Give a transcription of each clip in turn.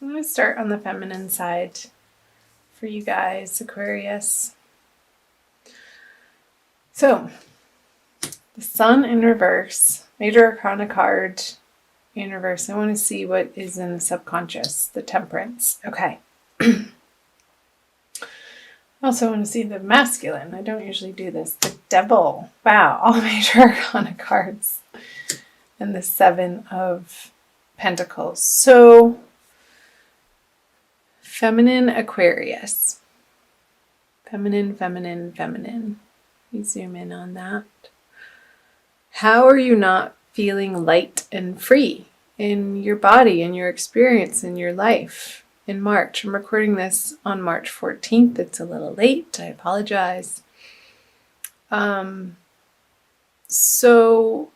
I'm going to start on the feminine side for you guys, Aquarius. So, the Sun in reverse, Major Arcana card in reverse. I want to see what is in the subconscious, the Temperance. Okay. I also want to see the masculine. I don't usually do this. The Devil. Wow, all Major Arcana cards. And the Seven of Pentacles. So, feminine Aquarius. Feminine, feminine, feminine. We zoom in on that. How are you not feeling light and free in your body, in your experience, in your life in March? I'm recording this on March 14th. It's a little late. I apologize. So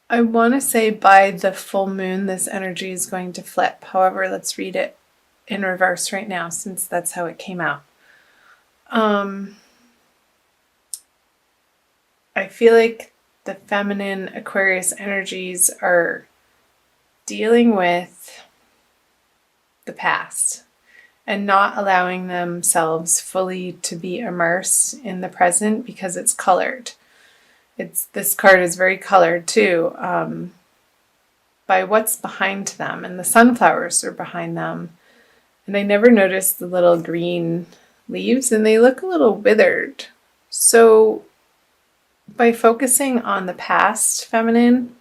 I want to say by the full moon, this energy is going to flip. However, let's read it in reverse right now, since that's how it came out. I feel like the feminine Aquarius energies are dealing with the past and not allowing themselves fully to be immersed in the present because it's colored. This card is very colored too, by what's behind them, and the sunflowers are behind them. And I never noticed the little green leaves, and they look a little withered. So by focusing on the past, feminine,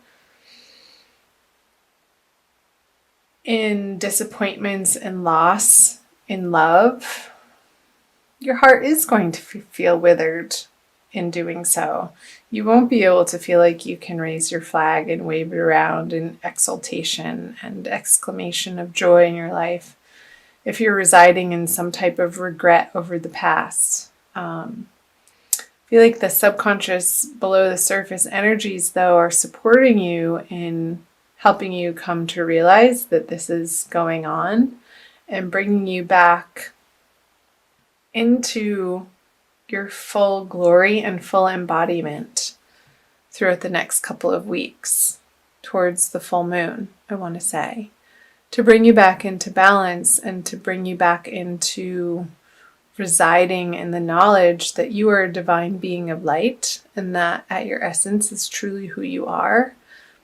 in disappointments and loss in love, your heart is going to feel withered in doing so. You won't be able to feel like you can raise your flag and wave it around in exultation and exclamation of joy in your life if you're residing in some type of regret over the past. I feel like the subconscious, below the surface energies, though, are supporting you in helping you come to realize that this is going on and bringing you back into your full glory and full embodiment throughout the next couple of weeks towards the full moon, I want to say, to bring you back into balance and to bring you back into residing in the knowledge that you are a divine being of light and that at your essence is truly who you are.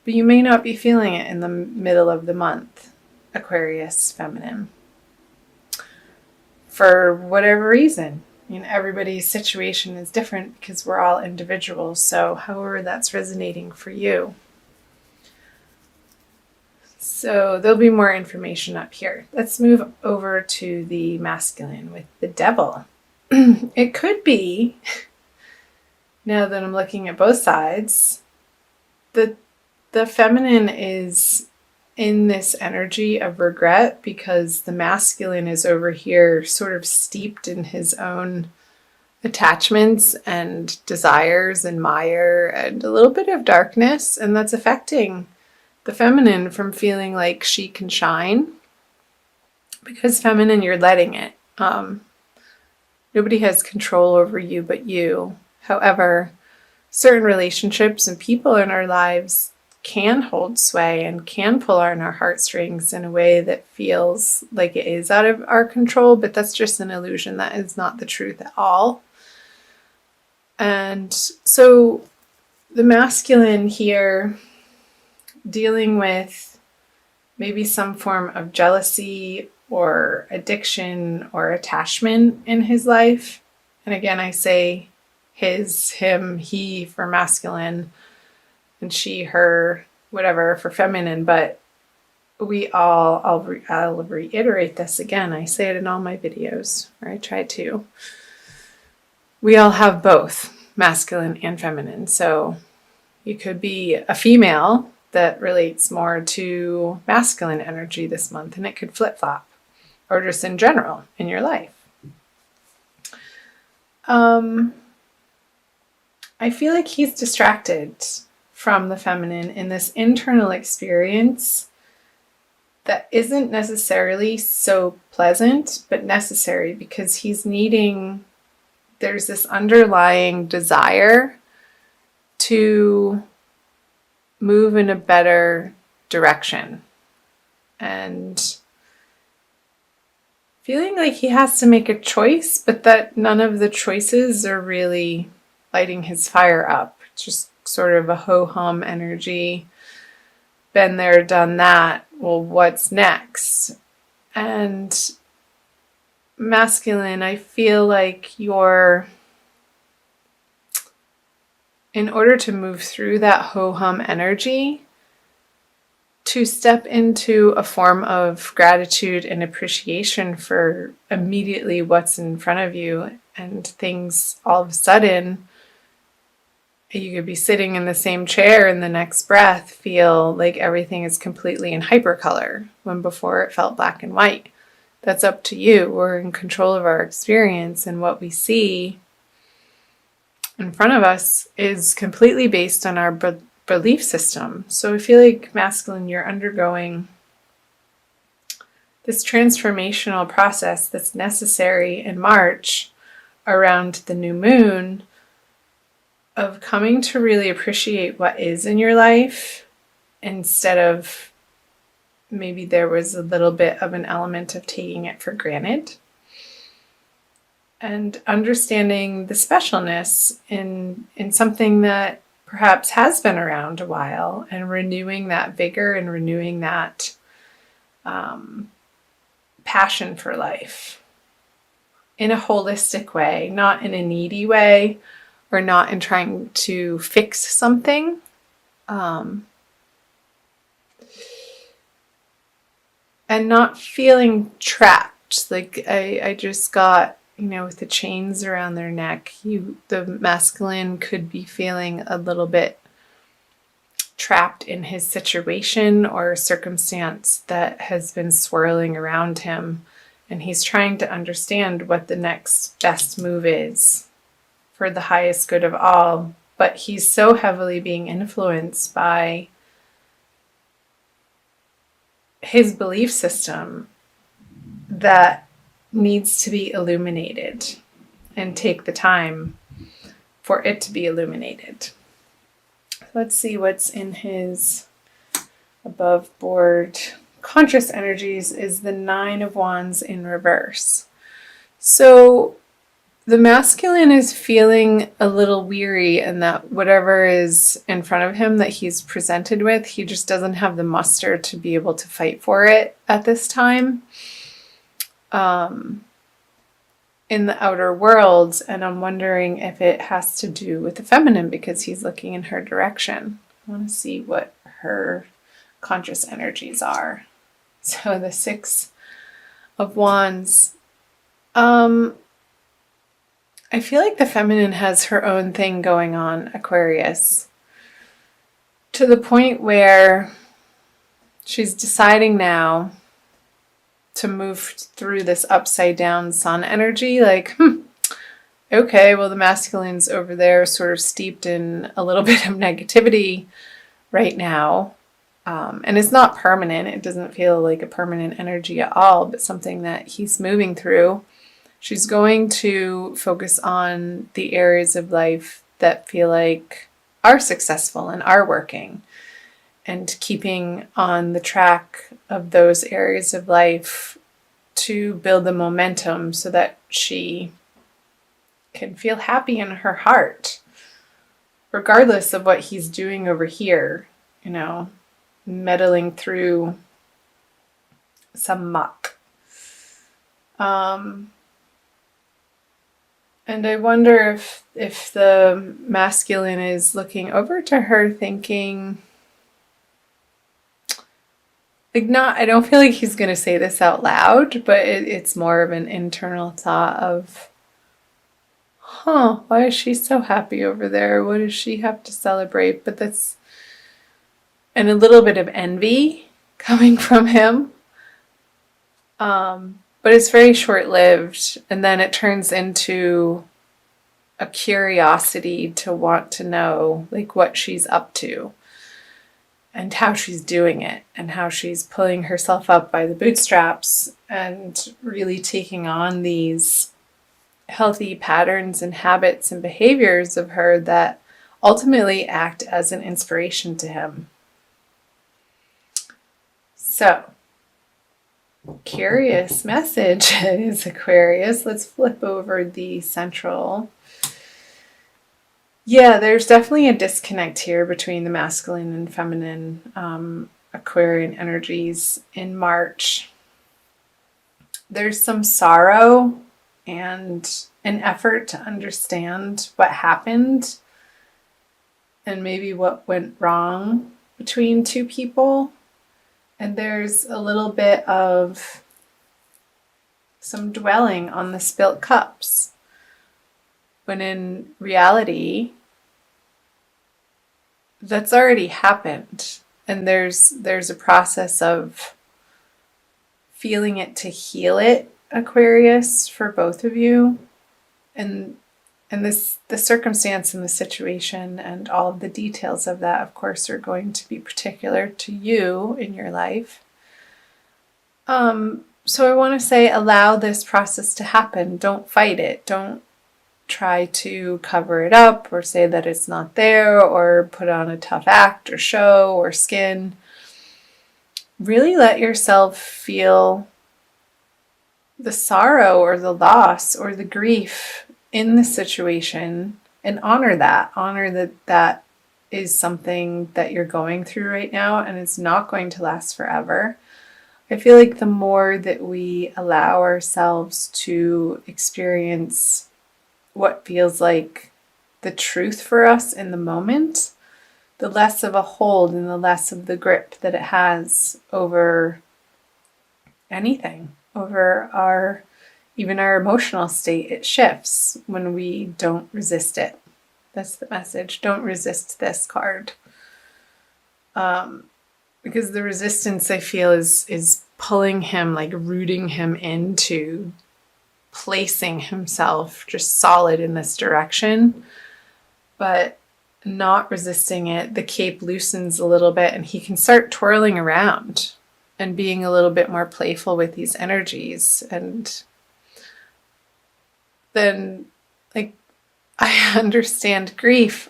But you may not be feeling it in the middle of the month, Aquarius feminine, for whatever reason. Everybody's situation is different because we're all individuals. So however that's resonating for you. So there'll be more information up here. Let's move over to the masculine with the Devil. It could be, now that I'm looking at both sides, the feminine is in this energy of regret because the masculine is over here sort of steeped in his own attachments and desires and mire and a little bit of darkness, and that's affecting the feminine from feeling like she can shine, because feminine, you're letting it. Nobody has control over you but you. However, certain relationships and people in our lives can hold sway and can pull on our heartstrings in a way that feels like it is out of our control, but that's just an illusion. That is not the truth at all. And so the masculine here, dealing with maybe some form of jealousy or addiction or attachment in his life. And again, I say his, him, he for masculine, and she, her, whatever for feminine. But I'll reiterate this again. I say it in all my videos, or I try to. We all have both masculine and feminine. So you could be a female that relates more to masculine energy this month, and it could flip-flop, or just in general in your life. I feel like he's distracted from the feminine in this internal experience that isn't necessarily so pleasant, but necessary, because there's this underlying desire to move in a better direction. And feeling like he has to make a choice, but that none of the choices are really lighting his fire up. It's just sort of a ho-hum energy. Been there, done that. Well, what's next? And masculine, I feel like you're, in order to move through that ho-hum energy, to step into a form of gratitude and appreciation for immediately what's in front of you, and things all of a sudden, you could be sitting in the same chair and the next breath feel like everything is completely in hypercolor when before it felt black and white. That's up to you. We're in control of our experience, and what we see in front of us is completely based on our belief system. So I feel like masculine, you're undergoing this transformational process that's necessary in March around the new moon, of coming to really appreciate what is in your life, instead of maybe there was a little bit of an element of taking it for granted, and understanding the specialness in something that perhaps has been around a while, and renewing that vigor and renewing that passion for life in a holistic way, not in a needy way, or not in trying to fix something. And not feeling trapped. Like I just got, with the chains around their neck, the masculine could be feeling a little bit trapped in his situation or circumstance that has been swirling around him. And he's trying to understand what the next best move is for the highest good of all. But he's so heavily being influenced by his belief system that needs to be illuminated, and take the time for it to be illuminated. Let's see what's in his above board conscious energies. Is the 9 of Wands in reverse. So the masculine is feeling a little weary, and that whatever is in front of him that he's presented with, he just doesn't have the muster to be able to fight for it at this time. In the outer world, and I'm wondering if it has to do with the feminine, because he's looking in her direction. I want to see what her conscious energies are. So the 6 of Wands. I feel like the feminine has her own thing going on, Aquarius, to the point where she's deciding now to move through this upside down sun energy. Like, okay, well, the masculine's over there sort of steeped in a little bit of negativity right now. And it's not permanent. It doesn't feel like a permanent energy at all, but something that he's moving through. She's going to focus on the areas of life that feel like are successful and are working, and keeping on the track of those areas of life to build the momentum so that she can feel happy in her heart, regardless of what he's doing over here, meddling through some muck. And I wonder if the masculine is looking over to her thinking, I don't feel like he's going to say this out loud, but it's more of an internal thought of, why is she so happy over there? What does she have to celebrate? But and a little bit of envy coming from him. But it's very short-lived, and then it turns into a curiosity to want to know, like, what she's up to, and how she's doing it, and how she's pulling herself up by the bootstraps, and really taking on these healthy patterns and habits and behaviors of her that ultimately act as an inspiration to him. So, curious message is, Aquarius. Let's flip over the central. Yeah, there's definitely a disconnect here between the masculine and feminine Aquarian energies in March. There's some sorrow and an effort to understand what happened and maybe what went wrong between two people. And there's a little bit of some dwelling on the spilt cups, when in reality, that's already happened. And there's a process of feeling it to heal it, Aquarius, for both of you. And the circumstance and the situation and all of the details of that, of course, are going to be particular to you in your life. So I want to say, allow this process to happen. Don't fight it. Don't try to cover it up or say that it's not there or put on a tough act or show or skin. Really let yourself feel the sorrow or the loss or the grief in the situation and honor that. Honor that that is something that you're going through right now and it's not going to last forever. I feel like the more that we allow ourselves to experience what feels like the truth for us in the moment, the less of a hold and the less of the grip that it has over anything, over even our emotional state. It shifts when we don't resist it. That's the message. Don't resist this card. Because the resistance, I feel, is pulling him, like rooting him into placing himself just solid in this direction, but not resisting it. The cape loosens a little bit and he can start twirling around and being a little bit more playful with these energies. And then, like, I understand grief.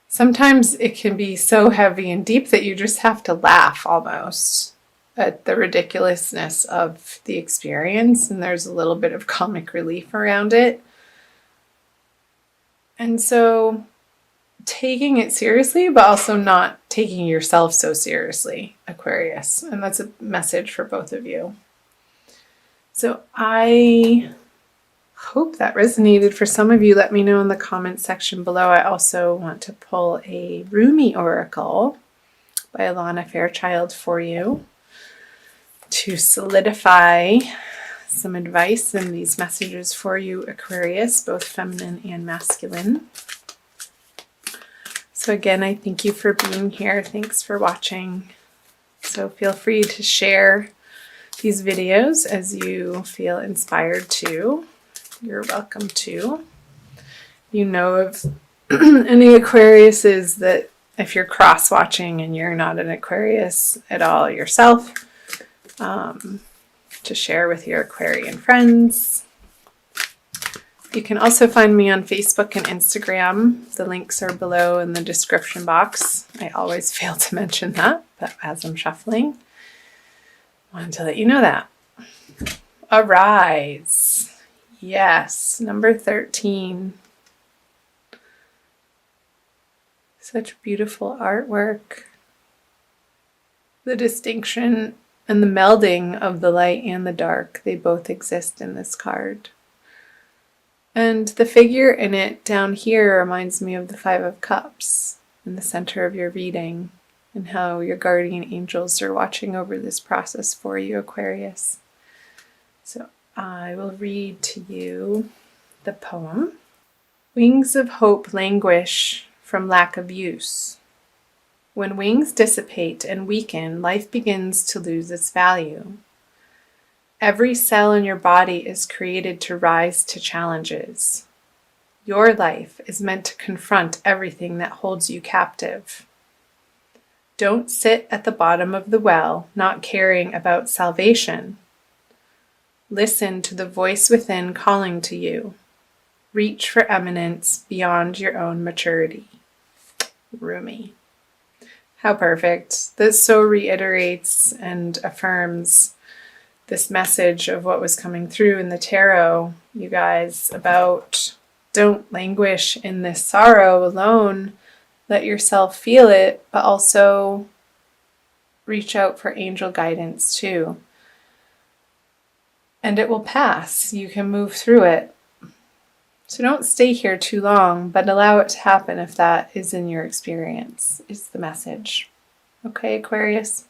Sometimes it can be so heavy and deep that you just have to laugh almost at the ridiculousness of the experience, and there's a little bit of comic relief around it. And so taking it seriously, but also not taking yourself so seriously, Aquarius. And that's a message for both of you. So I hope that resonated for some of you. Let me know in the comments section below. I also want to pull a Rumi Oracle by Alana Fairchild for you to solidify some advice and these messages for you, Aquarius, both feminine and masculine. So again, I thank you for being here. Thanks for watching. So feel free to share these videos as you feel inspired to. You're welcome to. You know of any Aquariuses that, if you're cross-watching and you're not an Aquarius at all yourself, to share with your Aquarian friends. You can also find me on Facebook and Instagram. The links are below in the description box. I always fail to mention that, but as I'm shuffling, I wanted to let you know that. Arise. Yes, number 13. Such beautiful artwork. The distinction and the melding of the light and the dark, they both exist in this card. And the figure in it down here reminds me of the Five of Cups in the center of your reading, and how your guardian angels are watching over this process for you, Aquarius. So I will read to you the poem. Wings of hope languish from lack of use. When wings dissipate and weaken, life begins to lose its value. Every cell in your body is created to rise to challenges. Your life is meant to confront everything that holds you captive. Don't sit at the bottom of the well, not caring about salvation. Listen to the voice within calling to you. Reach for eminence beyond your own maturity. Rumi. How perfect. This so reiterates and affirms this message of what was coming through in the tarot, you guys, about don't languish in this sorrow alone. Let yourself feel it, but also reach out for angel guidance too. And it will pass. You can move through it. So don't stay here too long, but allow it to happen if that is in your experience, is the message. Okay, Aquarius?